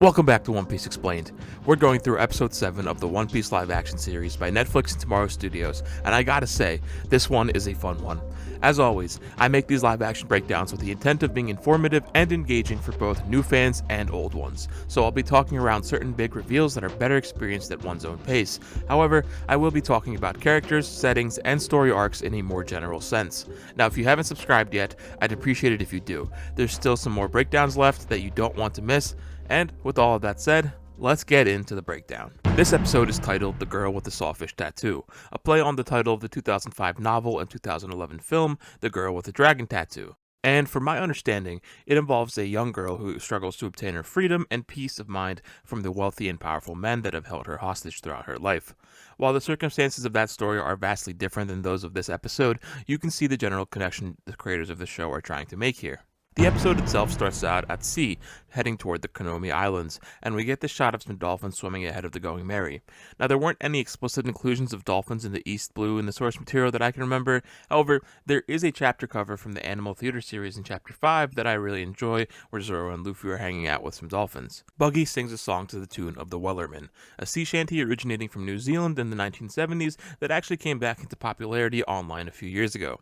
Welcome back to One Piece Explained. We're going through episode 7 of the One Piece live action series by Netflix and Tomorrow Studios, and I gotta say, this one is a fun one. As always, I make these live action breakdowns with the intent of being informative and engaging for both new fans and old ones, so I'll be talking around certain big reveals that are better experienced at one's own pace. However, I will be talking about characters, settings, and story arcs in a more general sense. Now, if you haven't subscribed yet, I'd appreciate it if you do. There's still some more breakdowns left that you don't want to miss. And with all of that said, let's get into the breakdown. This episode is titled The Girl with the Sawfish Tattoo, a play on the title of the 2005 novel and 2011 film, The Girl with the Dragon Tattoo. And from my understanding, it involves a young girl who struggles to obtain her freedom and peace of mind from the wealthy and powerful men that have held her hostage throughout her life. While the circumstances of that story are vastly different than those of this episode, you can see the general connection the creators of the show are trying to make here. The episode itself starts out at sea, heading toward the Conomi Islands, and we get the shot of some dolphins swimming ahead of the Going Merry. Now, there weren't any explicit inclusions of dolphins in the East Blue in the source material that I can remember. However, there is a chapter cover from the Animal Theater series in Chapter 5 that I really enjoy, where Zoro and Luffy are hanging out with some dolphins. Buggy sings a song to the tune of the Wellerman, a sea shanty originating from New Zealand in the 1970s that actually came back into popularity online a few years ago.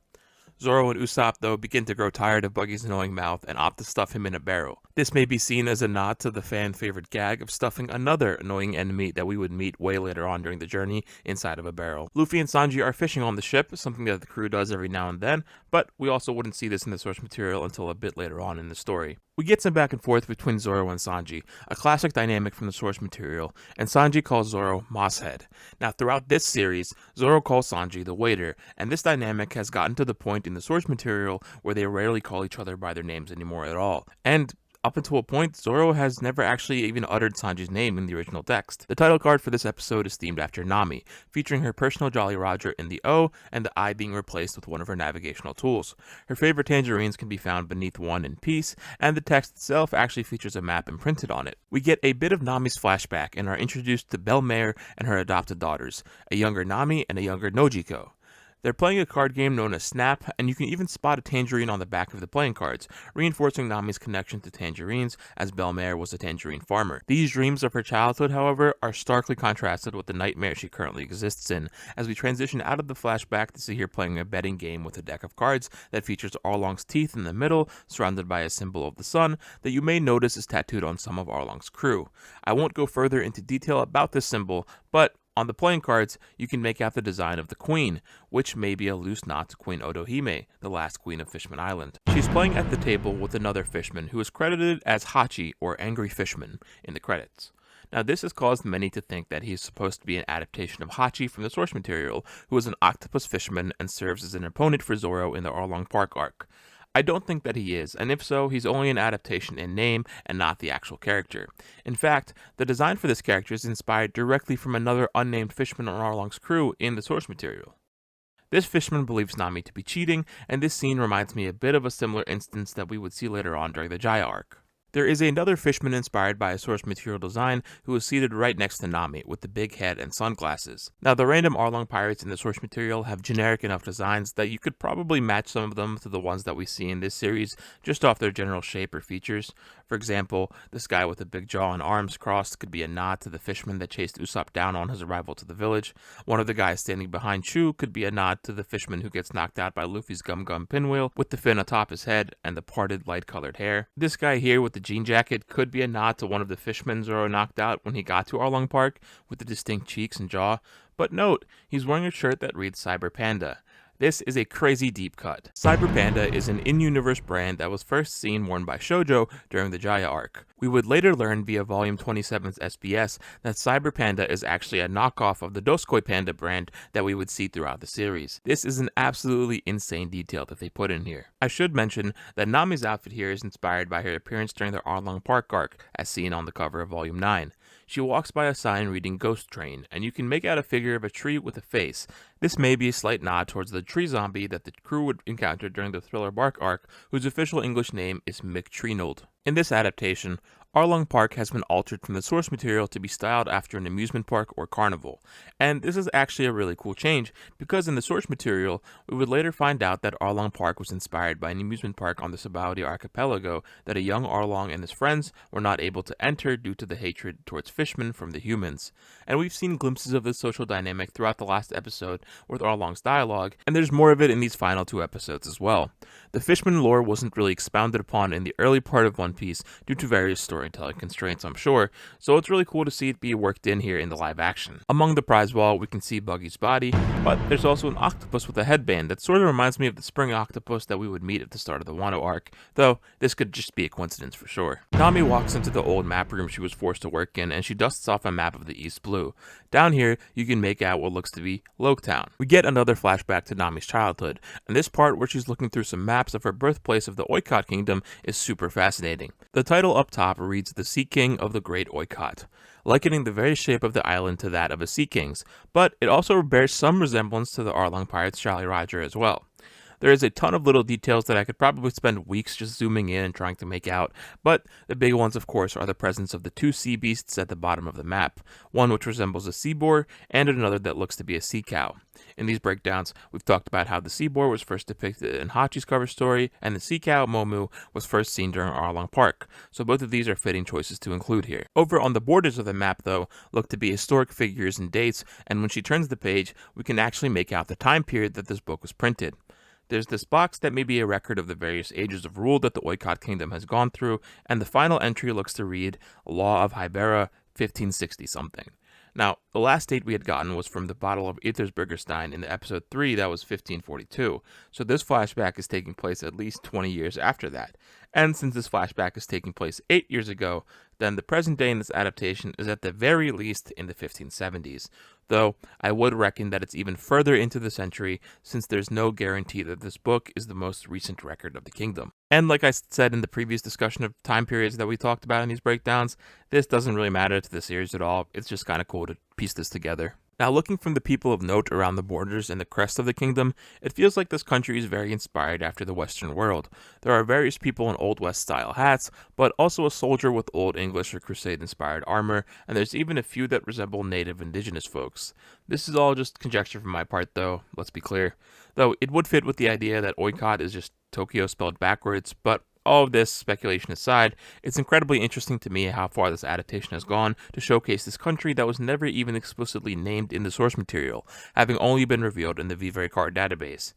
Zoro and Usopp, though, begin to grow tired of Buggy's annoying mouth and opt to stuff him in a barrel. This may be seen as a nod to the fan-favorite gag of stuffing another annoying enemy that we would meet way later on during the journey inside of a barrel. Luffy and Sanji are fishing on the ship, something that the crew does every now and then, but we also wouldn't see this in the source material until a bit later on in the story. We get some back and forth between Zoro and Sanji, a classic dynamic from the source material, and Sanji calls Zoro Mosshead. Now, throughout this series, Zoro calls Sanji the waiter, and this dynamic has gotten to the point in the source material where they rarely call each other by their names anymore at all. And up until a point, Zoro has never actually even uttered Sanji's name in the original text. The title card for this episode is themed after Nami, featuring her personal Jolly Roger in the O and the I being replaced with one of her navigational tools. Her favorite tangerines can be found beneath one in peace, and the text itself actually features a map imprinted on it. We get a bit of Nami's flashback and are introduced to Belle Mare and her adopted daughters, a younger Nami and a younger Nojiko. They're playing a card game known as Snap, and you can even spot a tangerine on the back of the playing cards, reinforcing Nami's connection to tangerines, as Belle Mare was a tangerine farmer. These dreams of her childhood, however, are starkly contrasted with the nightmare she currently exists in, as we transition out of the flashback to see her playing a betting game with a deck of cards that features Arlong's teeth in the middle, surrounded by a symbol of the sun that you may notice is tattooed on some of Arlong's crew. I won't go further into detail about this symbol, but on the playing cards, you can make out the design of the Queen, which may be a loose nod to Queen Otohime, the last queen of Fishman Island. She's playing at the table with another fishman who is credited as Hachi, or Angry Fishman, in the credits. Now, this has caused many to think that he is supposed to be an adaptation of Hachi from the source material, who is an octopus fisherman and serves as an opponent for Zoro in the Arlong Park arc. I don't think that he is, and if so, he's only an adaptation in name and not the actual character. In fact, the design for this character is inspired directly from another unnamed fishman on Arlong's crew in the source material. This fishman believes Nami to be cheating, and this scene reminds me a bit of a similar instance that we would see later on during the Jaya arc. There is another fishman inspired by a source material design who is seated right next to Nami with the big head and sunglasses. Now, the random Arlong pirates in the source material have generic enough designs that you could probably match some of them to the ones that we see in this series just off their general shape or features. For example, this guy with a big jaw and arms crossed could be a nod to the fishman that chased Usopp down on his arrival to the village. One of the guys standing behind Chu could be a nod to the fishman who gets knocked out by Luffy's Gum Gum pinwheel with the fin atop his head and the parted light-colored hair. This guy here with the jean jacket could be a nod to one of the fishmen Zoro knocked out when he got to Arlong Park with the distinct cheeks and jaw. But note, he's wearing a shirt that reads Cyber Panda. This is a crazy deep cut. Cyber Panda is an in-universe brand that was first seen worn by Shoujo during the Jaya arc. We would later learn via Volume 27's SBS that Cyber Panda is actually a knockoff of the Doskoi Panda brand that we would see throughout the series. This is an absolutely insane detail that they put in here. I should mention that Nami's outfit here is inspired by her appearance during the Arlong Park arc, as seen on the cover of Volume 9. She walks by a sign reading Ghost Train, and you can make out a figure of a tree with a face. This may be a slight nod towards the tree zombie that the crew would encounter during the Thriller Bark arc, whose official English name is McTreenold. In this adaptation, Arlong Park has been altered from the source material to be styled after an amusement park or carnival. And this is actually a really cool change, because in the source material, we would later find out that Arlong Park was inspired by an amusement park on the Sabaody archipelago that a young Arlong and his friends were not able to enter due to the hatred towards fishmen from the humans. And we've seen glimpses of this social dynamic throughout the last episode with Arlong's dialogue, and there's more of it in these final 2 episodes as well. The fishman lore wasn't really expounded upon in the early part of One Piece due to various storytelling constraints, I'm sure, so it's really cool to see it be worked in here in the live action. Among the prize wall, we can see Buggy's body, but there's also an octopus with a headband that sort of reminds me of the spring octopus that we would meet at the start of the Wano arc, though this could just be a coincidence for sure. Nami walks into the old map room she was forced to work in, and she dusts off a map of the East Blue. Down here, you can make out what looks to be Loketown. We get another flashback to Nami's childhood, and this part where she's looking through some maps of her birthplace of the Okyot Kingdom is super fascinating. The title up top reads The Sea King of the Great Okyot, likening the very shape of the island to that of a sea king's, but it also bears some resemblance to the Arlong Pirates' Jolly Roger as well. There is a ton of little details that I could probably spend weeks just zooming in and trying to make out, but the big ones, of course, are the presence of the 2 sea beasts at the bottom of the map, one which resembles a sea boar, and another that looks to be a sea cow. In these breakdowns, we've talked about how the sea boar was first depicted in Hachi's cover story, and the sea cow, Momu, was first seen during Arlong Park, so both of these are fitting choices to include here. Over on the borders of the map, though, look to be historic figures and dates, and when she turns the page, we can actually make out the time period that this book was printed. There's this box that may be a record of the various ages of rule that the Okyot Kingdom has gone through, and the final entry looks to read Law of Hybera 1560-something. Now, the last date we had gotten was from the Battle of Ethersburgerstein in episode 3, that was 1542, so this flashback is taking place at least 20 years after that. And since this flashback is taking place 8 years ago, then the present day in this adaptation is at the very least in the 1570s, though I would reckon that it's even further into the century since there's no guarantee that this book is the most recent record of the kingdom. And like I said in the previous discussion of time periods that we talked about in these breakdowns, this doesn't really matter to the series at all. It's just kind of cool to piece this together. Now, looking from the people of note around the borders and the crest of the kingdom, it feels like this country is very inspired after the Western world. There are various people in Old West style hats, but also a soldier with Old English or Crusade inspired armor, and there's even a few that resemble native indigenous folks. This is all just conjecture from my part though, let's be clear. Though it would fit with the idea that Oykot is just Tokyo spelled backwards, but all of this speculation aside, it's incredibly interesting to me how far this adaptation has gone to showcase this country that was never even explicitly named in the source material, having only been revealed in the Vivre card database.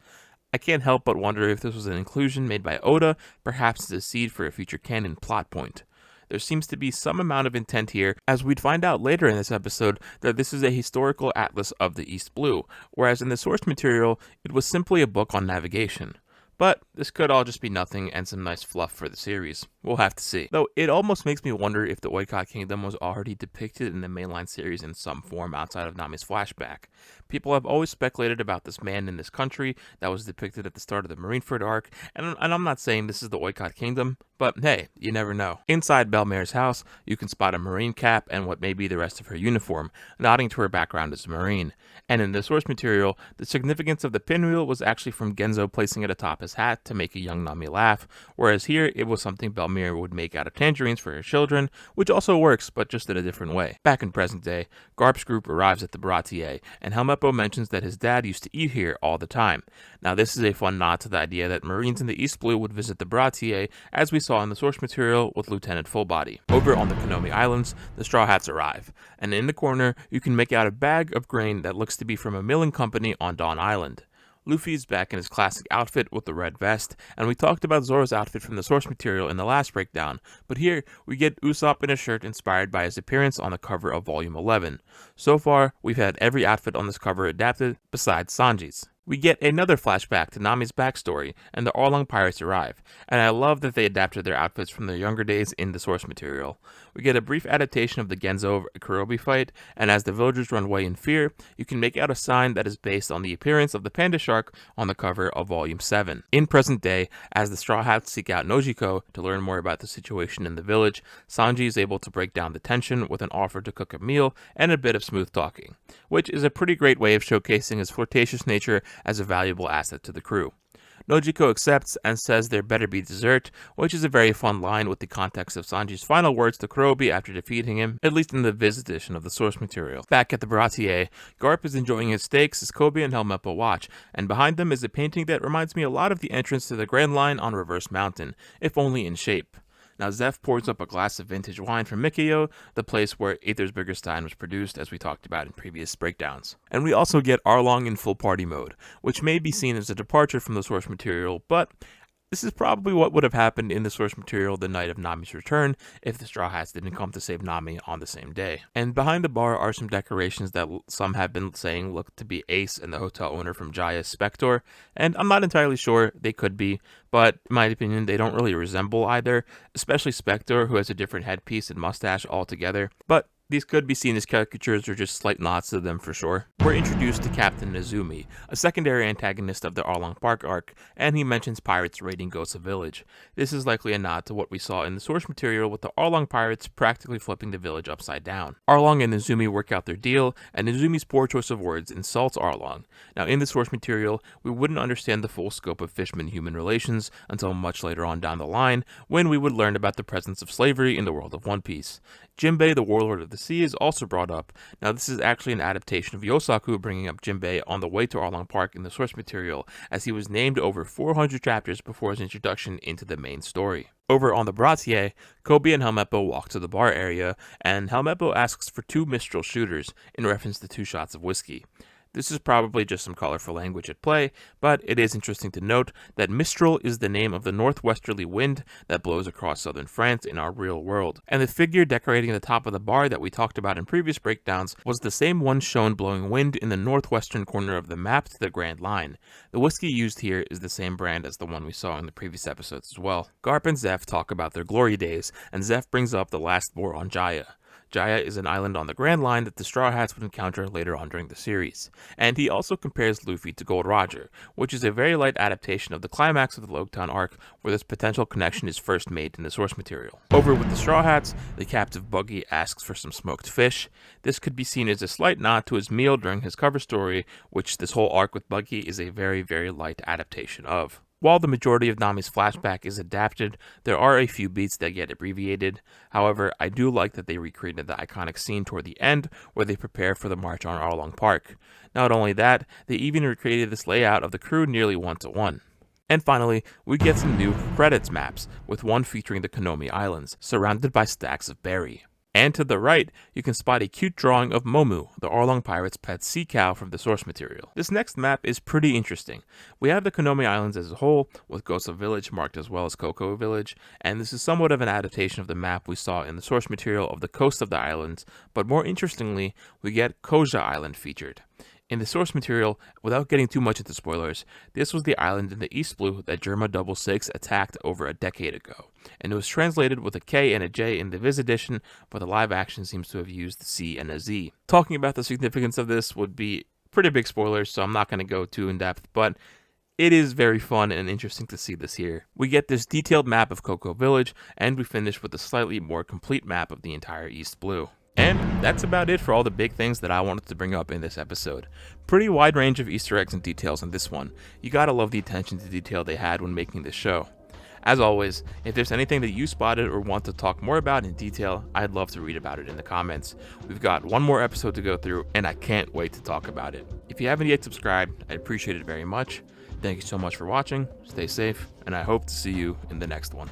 I can't help but wonder if this was an inclusion made by Oda, perhaps as a seed for a future canon plot point. There seems to be some amount of intent here, as we'd find out later in this episode that this is a historical atlas of the East Blue, whereas in the source material, it was simply a book on navigation. But this could all just be nothing and some nice fluff for the series. We'll have to see. Though it almost makes me wonder if the Oykot Kingdom was already depicted in the mainline series in some form outside of Nami's flashback. People have always speculated about this man in this country that was depicted at the start of the Marineford arc, and I'm not saying this is the Oykot Kingdom, but hey, you never know. Inside Belmare's house, you can spot a Marine cap and what may be the rest of her uniform, nodding to her background as a Marine. And in the source material, the significance of the pinwheel was actually from Genzo placing it atop his hat to make a young Nami laugh, whereas here it was something Belmere would make out of tangerines for her children, which also works, but just in a different way. Back in present day, Garp's group arrives at the Baratier, and Helmeppo mentions that his dad used to eat here all the time. Now this is a fun nod to the idea that Marines in the East Blue would visit the Baratier, as we saw in the source material with Lieutenant Fullbody. Over on the Conomi Islands, the Straw Hats arrive, and in the corner, you can make out a bag of grain that looks to be from a milling company on Dawn Island. Luffy's back in his classic outfit with the red vest, and we talked about Zoro's outfit from the source material in the last breakdown, but here we get Usopp in a shirt inspired by his appearance on the cover of Volume 11. So far, we've had every outfit on this cover adapted besides Sanji's. We get another flashback to Nami's backstory, and the Arlong pirates arrive, and I love that they adapted their outfits from their younger days in the source material. We get a brief adaptation of the Genzo Kurobi fight, and as the villagers run away in fear, you can make out a sign that is based on the appearance of the panda shark on the cover of Volume 7. In present day, as the Straw Hats seek out Nojiko to learn more about the situation in the village, Sanji is able to break down the tension with an offer to cook a meal and a bit of smooth talking, which is a pretty great way of showcasing his flirtatious nature as a valuable asset to the crew. Nojiko accepts and says there better be dessert, which is a very fun line with the context of Sanji's final words to Kurobi after defeating him, at least in the Viz edition of the source material. Back at the Bratier, Garp is enjoying his steaks as Kobe and Helmeppo watch, and behind them is a painting that reminds me a lot of the entrance to the Grand Line on Reverse Mountain, if only in shape. Now Zeph pours up a glass of vintage wine from Mikio, the place where Aethersburger Stein was produced, as we talked about in previous breakdowns. And we also get Arlong in full party mode, which may be seen as a departure from the source material, but this is probably what would have happened in the source material the night of Nami's return if the Straw Hats didn't come to save Nami on the same day. And behind the bar are some decorations that some have been saying look to be Ace and the hotel owner from Jaya's Spector, and I'm not entirely sure they could be, but in my opinion they don't really resemble either, especially Spector, who has a different headpiece and mustache altogether, but these could be seen as caricatures or just slight nods to them for sure. We're introduced to Captain Nezumi, a secondary antagonist of the Arlong Park arc, and he mentions pirates raiding Gosa Village. This is likely a nod to what we saw in the source material with the Arlong pirates practically flipping the village upside down. Arlong and Nezumi work out their deal, and Nezumi's poor choice of words insults Arlong. Now in the source material, we wouldn't understand the full scope of fishman-human relations until much later on down the line, when we would learn about the presence of slavery in the world of One Piece. Jinbei, the warlord of the sea, is also brought up. Now this is actually an adaptation of Yosaku bringing up Jinbei on the way to Arlong Park in the source material, as he was named over 400 chapters before his introduction into the main story. Over on the Bratier, Kobe and Helmeppo walk to the bar area, and Helmeppo asks for 2 Mistral shooters in reference to 2 shots of whiskey. This is probably just some colorful language at play, but it is interesting to note that Mistral is the name of the northwesterly wind that blows across southern France in our real world. And the figure decorating the top of the bar that we talked about in previous breakdowns was the same one shown blowing wind in the northwestern corner of the map to the Grand Line. The whiskey used here is the same brand as the one we saw in the previous episodes as well. Garp and Zeph talk about their glory days, and Zeph brings up the last war on Jaya. Jaya is an island on the Grand Line that the Straw Hats would encounter later on during the series. And he also compares Luffy to Gold Roger, which is a very light adaptation of the climax of the Logtown arc, where this potential connection is first made in the source material. Over with the Straw Hats, the captive Buggy asks for some smoked fish. This could be seen as a slight nod to his meal during his cover story, which this whole arc with Buggy is a very, very light adaptation of. While the majority of Nami's flashback is adapted, there are a few beats that get abbreviated. However, I do like that they recreated the iconic scene toward the end where they prepare for the march on Arlong Park. Not only that, they even recreated this layout of the crew nearly 1-to-1. And finally, we get some new credits maps, with one featuring the Conomi Islands, surrounded by stacks of berry. And to the right, you can spot a cute drawing of Momu, the Arlong Pirates' pet sea cow from the source material. This next map is pretty interesting. We have the Conomi Islands as a whole, with Gosa Village marked as well as Cocoa Village, and this is somewhat of an adaptation of the map we saw in the source material of the coast of the islands, but more interestingly, we get Koja Island featured. In the source material, without getting too much into spoilers, this was the island in the East Blue that Germa 66 attacked over a decade ago, and it was translated with a K and a J in the Viz edition, but the live action seems to have used a C and a Z. Talking about the significance of this would be pretty big spoilers, so I'm not going to go too in depth, but it is very fun and interesting to see this here. We get this detailed map of Cocoa Village, and we finish with a slightly more complete map of the entire East Blue. And that's about it for all the big things that I wanted to bring up in this episode. Pretty wide range of Easter eggs and details in this one. You gotta love the attention to detail they had when making this show. As always, if there's anything that you spotted or want to talk more about in detail, I'd love to read about it in the comments. We've got one more episode to go through, and I can't wait to talk about it. If you haven't yet subscribed, I'd appreciate it very much. Thank you so much for watching, stay safe, and I hope to see you in the next one.